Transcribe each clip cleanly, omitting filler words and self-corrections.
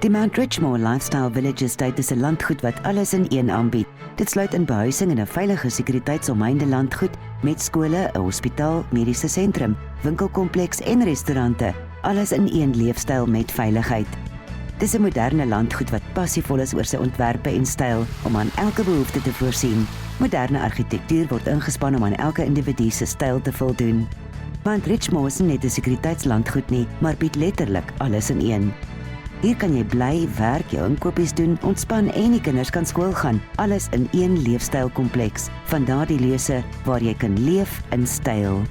Die Mount Richmore Lifestyle Village Estate is 'n landgoed wat alles in een aanbied. Dit sluit in behuising en 'n veilige sekuriteitsomheinde landgoed met skole, 'n hospitaal, mediese sentrum, winkelkompleks en restaurante, alles in een leefstyl met veiligheid. Dis 'n moderne landgoed wat passievol is oor sy ontwerpe en styl om aan elke behoefte te voorsien. Moderne argitektuur word ingespan om aan elke individu se styl te voldoen. Mount Richmore is nie net 'n sekuriteitslandgoed nie, maar bied letterlik alles in een. Hier kan jy bly, werk, jou inkopies doen, ontspan en die kinders kan skool gaan, alles in een leefstylkompleks. Vandaar die lese waar jy kan leef in styl.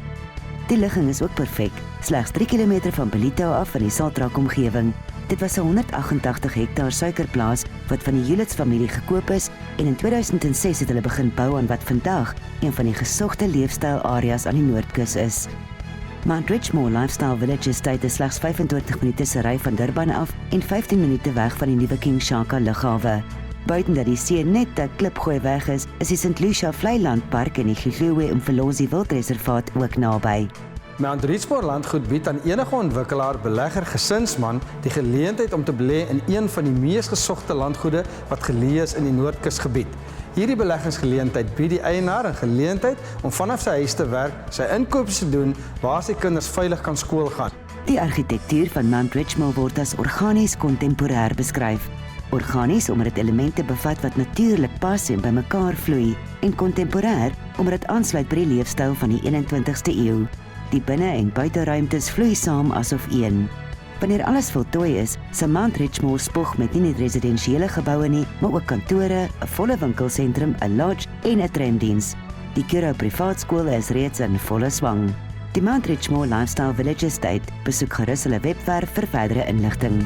Die ligging is ook perfek, slegs 3 km van Ballito af van die Saltrak omgewing. Dit was 'n 188 hektaar suikerplaas wat van die Hewletts familie gekoop is en in 2006 het hulle begin bou aan wat vandag een van die gesogte leefstylareas aan die Noordkus is. Mount Richmore Lifestyle Village Estate is slegs 25 minute se ry van Durban af en 15 minute weg van die nuwe King Shaka lughawe. Buiten dat die see net 'n klipgooi weg is die St. Lucia Vleilandpark en die Giglewe-Umfolozi Wildreservaat ook naby. Mount Richmore landgoed bied aan enige ontwikkelaar, belegger, gesinsman die geleentheid om te belê in een van die mees gesogte landgoede wat geleë is in die Noordkusgebied. Hierdie beleggingsgeleentheid bied die eienaar 'n geleentheid om vanaf sy huis te werk, sy inkope te doen, waar sy kinders veilig kan skool gaan. Die argitektuur van Mount Richmore word as organies kontemporêr beskryf. Organies omdat dit elemente bevat wat natuurlik pas en bymekaar vloei, en kontemporêr omdat dit aansluit by die leefstyl van die 21ste eeu. Die binne- en buiteruimtes vloei saam asof een. Wanneer alles voltooi is, sal Mount Richmore spog met nie net residensiële geboue nie, maar ook kantore, 'n volle winkelsentrum, 'n lodge en 'n tramdiens. Die Curro privaatskool is reeds in volle swang. Die Mount Richmore Lifestyle Village Estate, besoek gerus hulle webwerf vir verdere inligting.